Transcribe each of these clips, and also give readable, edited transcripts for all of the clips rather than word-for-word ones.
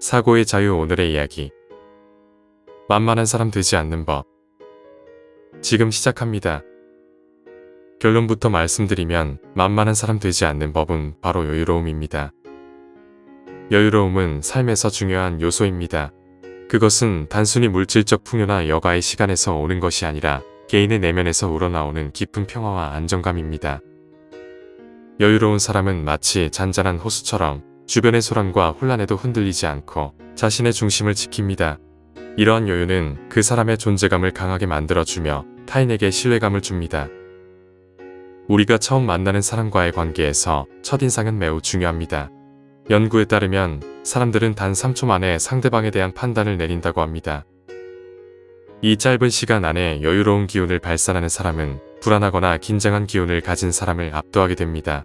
사고의 자유. 오늘의 이야기. 만만한 사람 되지 않는 법. 지금 시작합니다. 결론부터 말씀드리면 만만한 사람 되지 않는 법은 바로 여유로움입니다. 여유로움은 삶에서 중요한 요소입니다. 그것은 단순히 물질적 풍요나 여가의 시간에서 오는 것이 아니라 개인의 내면에서 우러나오는 깊은 평화와 안정감입니다. 여유로운 사람은 마치 잔잔한 호수처럼 주변의 소란과 혼란에도 흔들리지 않고 자신의 중심을 지킵니다. 이러한 여유는 그 사람의 존재감을 강하게 만들어주며 타인에게 신뢰감을 줍니다. 우리가 처음 만나는 사람과의 관계에서 첫인상은 매우 중요합니다. 연구에 따르면 사람들은 단 3초 만에 상대방에 대한 판단을 내린다고 합니다. 이 짧은 시간 안에 여유로운 기운을 발산하는 사람은 불안하거나 긴장한 기운을 가진 사람을 압도하게 됩니다.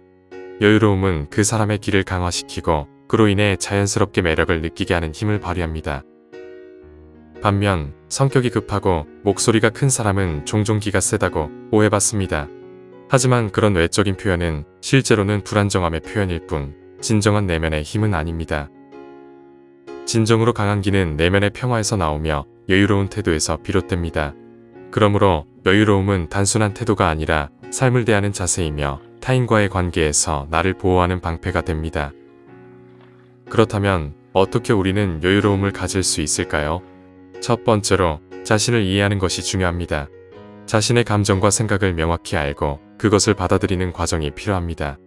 여유로움은 그 사람의 기를 강화시키고 그로 인해 자연스럽게 매력을 느끼게 하는 힘을 발휘합니다. 반면 성격이 급하고 목소리가 큰 사람은 종종 기가 세다고 오해받습니다. 하지만 그런 외적인 표현은 실제로는 불안정함의 표현일 뿐 진정한 내면의 힘은 아닙니다. 진정으로 강한 기는 내면의 평화에서 나오며 여유로운 태도에서 비롯됩니다. 그러므로 여유로움은 단순한 태도가 아니라 삶을 대하는 자세이며 타인과의 관계에서 나를 보호하는 방패가 됩니다. 그렇다면 어떻게 우리는 여유로움을 가질 수 있을까요? 첫 번째로 자신을 이해하는 것이 중요합니다. 자신의 감정과 생각을 명확히 알고 그것을 받아들이는 과정이 필요합니다.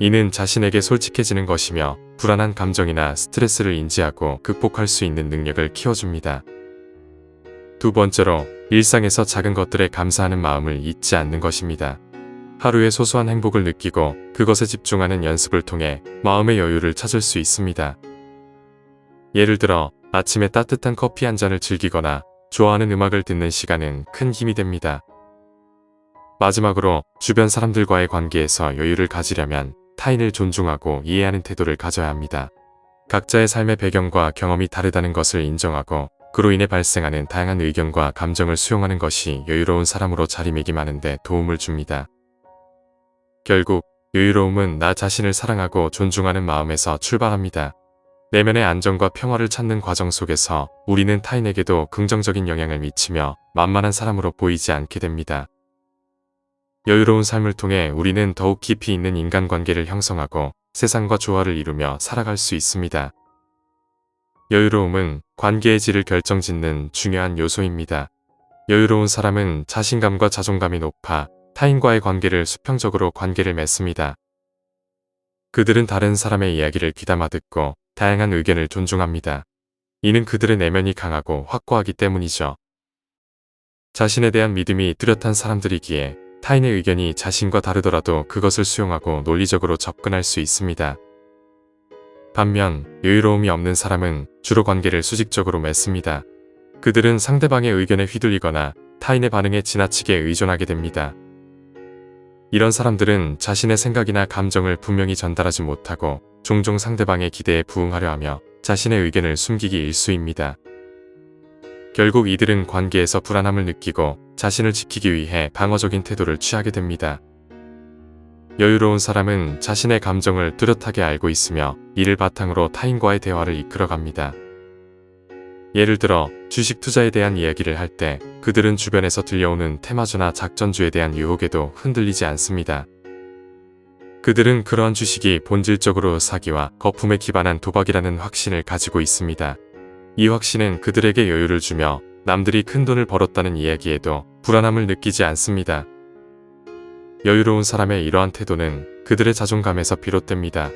이는 자신에게 솔직해지는 것이며 불안한 감정이나 스트레스를 인지하고 극복할 수 있는 능력을 키워줍니다. 두 번째로 일상에서 작은 것들에 감사하는 마음을 잊지 않는 것입니다. 하루의 소소한 행복을 느끼고 그것에 집중하는 연습을 통해 마음의 여유를 찾을 수 있습니다. 예를 들어 아침에 따뜻한 커피 한 잔을 즐기거나 좋아하는 음악을 듣는 시간은 큰 힘이 됩니다. 마지막으로 주변 사람들과의 관계에서 여유를 가지려면 타인을 존중하고 이해하는 태도를 가져야 합니다. 각자의 삶의 배경과 경험이 다르다는 것을 인정하고 그로 인해 발생하는 다양한 의견과 감정을 수용하는 것이 여유로운 사람으로 자리매김하는 데 도움을 줍니다. 결국 여유로움은 나 자신을 사랑하고 존중하는 마음에서 출발합니다. 내면의 안정과 평화를 찾는 과정 속에서 우리는 타인에게도 긍정적인 영향을 미치며 만만한 사람으로 보이지 않게 됩니다. 여유로운 삶을 통해 우리는 더욱 깊이 있는 인간관계를 형성하고 세상과 조화를 이루며 살아갈 수 있습니다. 여유로움은 관계의 질을 결정짓는 중요한 요소입니다. 여유로운 사람은 자신감과 자존감이 높아 타인과의 관계를 수평적으로 관계를 맺습니다. 그들은 다른 사람의 이야기를 귀담아 듣고 다양한 의견을 존중합니다. 이는 그들의 내면이 강하고 확고하기 때문이죠. 자신에 대한 믿음이 뚜렷한 사람들이기에 타인의 의견이 자신과 다르더라도 그것을 수용하고 논리적으로 접근할 수 있습니다. 반면 여유로움이 없는 사람은 주로 관계를 수직적으로 맺습니다. 그들은 상대방의 의견에 휘둘리거나 타인의 반응에 지나치게 의존하게 됩니다. 이런 사람들은 자신의 생각이나 감정을 분명히 전달하지 못하고 종종 상대방의 기대에 부응하려 하며 자신의 의견을 숨기기 일쑤입니다. 결국 이들은 관계에서 불안함을 느끼고 자신을 지키기 위해 방어적인 태도를 취하게 됩니다. 여유로운 사람은 자신의 감정을 뚜렷하게 알고 있으며 이를 바탕으로 타인과의 대화를 이끌어갑니다. 예를 들어 주식 투자에 대한 이야기를 할 때 그들은 주변에서 들려오는 테마주나 작전주에 대한 유혹에도 흔들리지 않습니다. 그들은 그러한 주식이 본질적으로 사기와 거품에 기반한 도박이라는 확신을 가지고 있습니다. 이 확신은 그들에게 여유를 주며 남들이 큰 돈을 벌었다는 이야기에도 불안함을 느끼지 않습니다. 여유로운 사람의 이러한 태도는 그들의 자존감에서 비롯됩니다.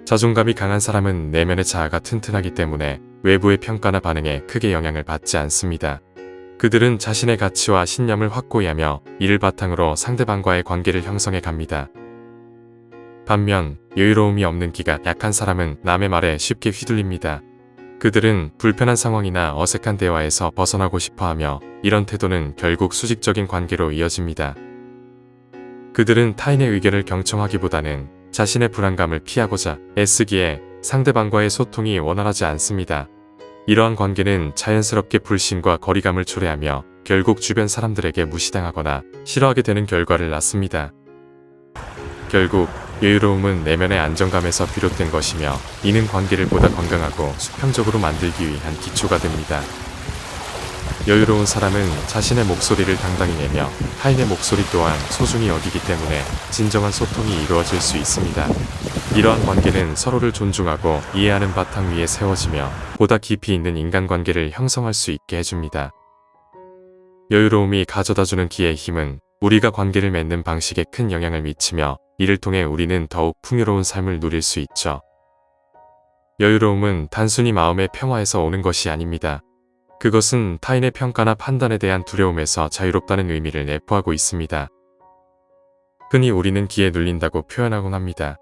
자존감이 강한 사람은 내면의 자아가 튼튼하기 때문에 외부의 평가나 반응에 크게 영향을 받지 않습니다. 그들은 자신의 가치와 신념을 확고히 하며 이를 바탕으로 상대방과의 관계를 형성해 갑니다. 반면 여유로움이 없는 기가 약한 사람은 남의 말에 쉽게 휘둘립니다. 그들은 불편한 상황이나 어색한 대화에서 벗어나고 싶어하며 이런 태도는 결국 수직적인 관계로 이어집니다. 그들은 타인의 의견을 경청하기보다는 자신의 불안감을 피하고자 애쓰기에 상대방과의 소통이 원활하지 않습니다. 이러한 관계는 자연스럽게 불신과 거리감을 초래하며 결국 주변 사람들에게 무시당하거나 싫어하게 되는 결과를 낳습니다. 결국 여유로움은 내면의 안정감에서 비롯된 것이며 이는 관계를 보다 건강하고 수평적으로 만들기 위한 기초가 됩니다. 여유로운 사람은 자신의 목소리를 당당히 내며 타인의 목소리 또한 소중히 여기기 때문에 진정한 소통이 이루어질 수 있습니다. 이러한 관계는 서로를 존중하고 이해하는 바탕 위에 세워지며 보다 깊이 있는 인간관계를 형성할 수 있게 해줍니다. 여유로움이 가져다주는 기의 힘은 우리가 관계를 맺는 방식에 큰 영향을 미치며 이를 통해 우리는 더욱 풍요로운 삶을 누릴 수 있죠. 여유로움은 단순히 마음의 평화에서 오는 것이 아닙니다. 그것은 타인의 평가나 판단에 대한 두려움에서 자유롭다는 의미를 내포하고 있습니다. 흔히 우리는 기에 눌린다고 표현하곤 합니다.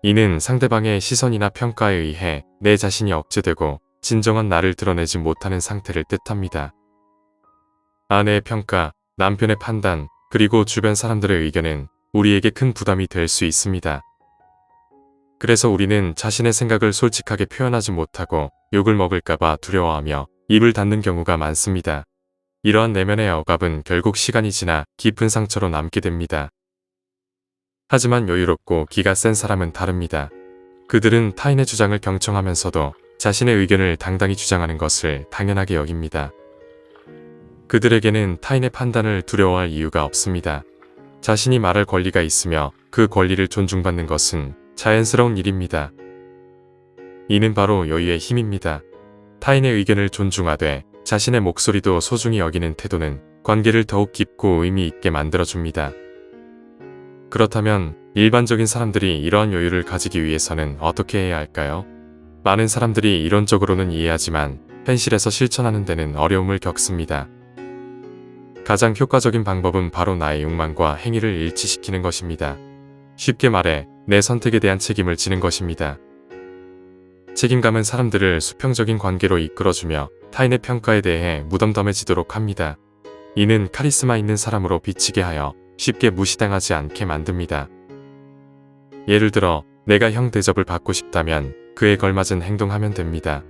이는 상대방의 시선이나 평가에 의해 내 자신이 억제되고 진정한 나를 드러내지 못하는 상태를 뜻합니다. 아내의 평가, 남편의 판단, 그리고 주변 사람들의 의견은 우리에게 큰 부담이 될 수 있습니다. 그래서 우리는 자신의 생각을 솔직하게 표현하지 못하고 욕을 먹을까봐 두려워하며 입을 닫는 경우가 많습니다. 이러한 내면의 억압은 결국 시간이 지나 깊은 상처로 남게 됩니다. 하지만 여유롭고 기가 센 사람은 다릅니다. 그들은 타인의 주장을 경청하면서도 자신의 의견을 당당히 주장하는 것을 당연하게 여깁니다. 그들에게는 타인의 판단을 두려워할 이유가 없습니다. 자신이 말할 권리가 있으며 그 권리를 존중받는 것은 자연스러운 일입니다. 이는 바로 여유의 힘입니다. 타인의 의견을 존중하되 자신의 목소리도 소중히 여기는 태도는 관계를 더욱 깊고 의미 있게 만들어줍니다. 그렇다면 일반적인 사람들이 이러한 여유를 가지기 위해서는 어떻게 해야 할까요? 많은 사람들이 이론적으로는 이해하지만 현실에서 실천하는 데는 어려움을 겪습니다. 가장 효과적인 방법은 바로 나의 욕망과 행위를 일치시키는 것입니다. 쉽게 말해 내 선택에 대한 책임을 지는 것입니다. 책임감은 사람들을 수평적인 관계로 이끌어주며 타인의 평가에 대해 무덤덤해지도록 합니다. 이는 카리스마 있는 사람으로 비치게 하여 쉽게 무시당하지 않게 만듭니다. 예를 들어 내가 형 대접을 받고 싶다면 그에 걸맞은 행동하면 됩니다.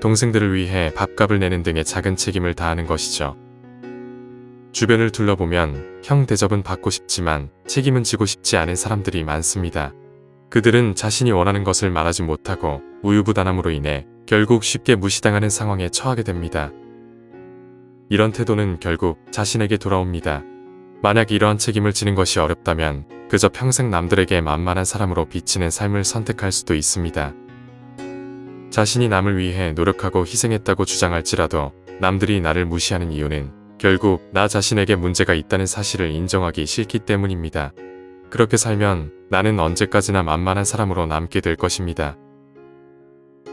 동생들을 위해 밥값을 내는 등의 작은 책임을 다하는 것이죠. 주변을 둘러보면 형 대접은 받고 싶지만 책임은 지고 싶지 않은 사람들이 많습니다. 그들은 자신이 원하는 것을 말하지 못하고 우유부단함으로 인해 결국 쉽게 무시당하는 상황에 처하게 됩니다. 이런 태도는 결국 자신에게 돌아옵니다. 만약 이러한 책임을 지는 것이 어렵다면 그저 평생 남들에게 만만한 사람으로 비치는 삶을 선택할 수도 있습니다. 자신이 남을 위해 노력하고 희생했다고 주장할지라도 남들이 나를 무시하는 이유는 결국 나 자신에게 문제가 있다는 사실을 인정하기 싫기 때문입니다. 그렇게 살면 나는 언제까지나 만만한 사람으로 남게 될 것입니다.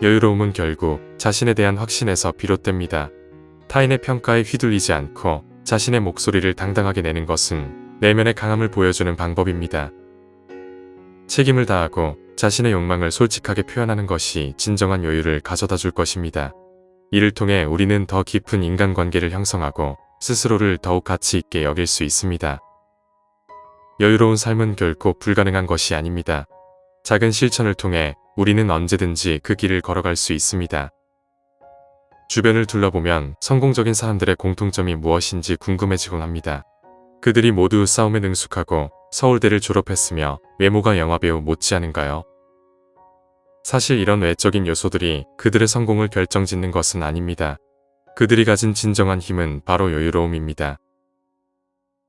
여유로움은 결국 자신에 대한 확신에서 비롯됩니다. 타인의 평가에 휘둘리지 않고 자신의 목소리를 당당하게 내는 것은 내면의 강함을 보여주는 방법입니다. 책임을 다하고 자신의 욕망을 솔직하게 표현하는 것이 진정한 여유를 가져다 줄 것입니다. 이를 통해 우리는 더 깊은 인간관계를 형성하고 스스로를 더욱 가치 있게 여길 수 있습니다. 여유로운 삶은 결코 불가능한 것이 아닙니다. 작은 실천을 통해 우리는 언제든지 그 길을 걸어갈 수 있습니다. 주변을 둘러보면 성공적인 사람들의 공통점이 무엇인지 궁금해지곤 합니다. 그들이 모두 싸움에 능숙하고 서울대를 졸업했으며 외모가 영화배우 못지않은가요? 사실 이런 외적인 요소들이 그들의 성공을 결정짓는 것은 아닙니다. 그들이 가진 진정한 힘은 바로 여유로움입니다.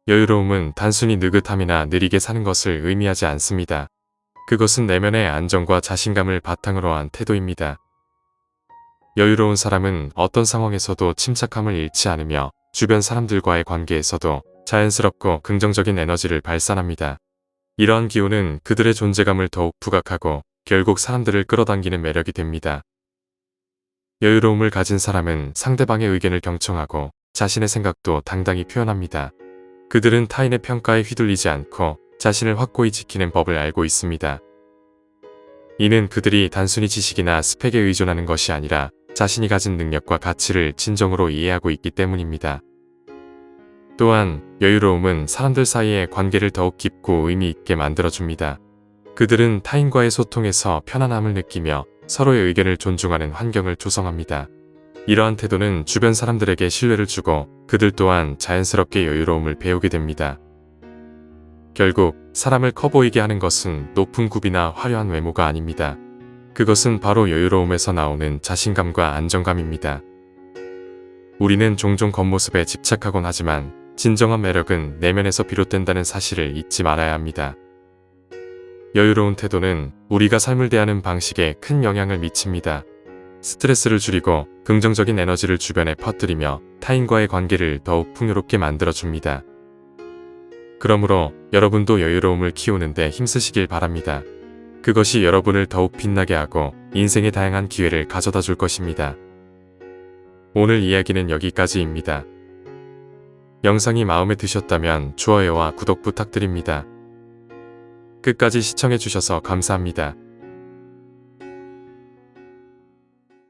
여유로움은 단순히 느긋함이나 느리게 사는 것을 의미하지 않습니다. 그것은 내면의 안정과 자신감을 바탕으로 한 태도입니다. 여유로운 사람은 어떤 상황에서도 침착함을 잃지 않으며 주변 사람들과의 관계에서도 자연스럽고 긍정적인 에너지를 발산합니다. 이러한 기운은 그들의 존재감을 더욱 부각하고 결국 사람들을 끌어당기는 매력이 됩니다. 여유로움을 가진 사람은 상대방의 의견을 경청하고 자신의 생각도 당당히 표현합니다. 그들은 타인의 평가에 휘둘리지 않고 자신을 확고히 지키는 법을 알고 있습니다. 이는 그들이 단순히 지식이나 스펙에 의존하는 것이 아니라 자신이 가진 능력과 가치를 진정으로 이해하고 있기 때문입니다. 또한 여유로움은 사람들 사이의 관계를 더욱 깊고 의미 있게 만들어줍니다. 그들은 타인과의 소통에서 편안함을 느끼며 서로의 의견을 존중하는 환경을 조성합니다. 이러한 태도는 주변 사람들에게 신뢰를 주고 그들 또한 자연스럽게 여유로움을 배우게 됩니다. 결국 사람을 커 보이게 하는 것은 높은 굽이나 화려한 외모가 아닙니다. 그것은 바로 여유로움에서 나오는 자신감과 안정감입니다. 우리는 종종 겉모습에 집착하곤 하지만 진정한 매력은 내면에서 비롯된다는 사실을 잊지 말아야 합니다. 여유로운 태도는 우리가 삶을 대하는 방식에 큰 영향을 미칩니다. 스트레스를 줄이고 긍정적인 에너지를 주변에 퍼뜨리며 타인과의 관계를 더욱 풍요롭게 만들어줍니다. 그러므로 여러분도 여유로움을 키우는데 힘쓰시길 바랍니다. 그것이 여러분을 더욱 빛나게 하고 인생의 다양한 기회를 가져다 줄 것입니다. 오늘 이야기는 여기까지입니다. 영상이 마음에 드셨다면 좋아요와 구독 부탁드립니다. 끝까지 시청해주셔서 감사합니다.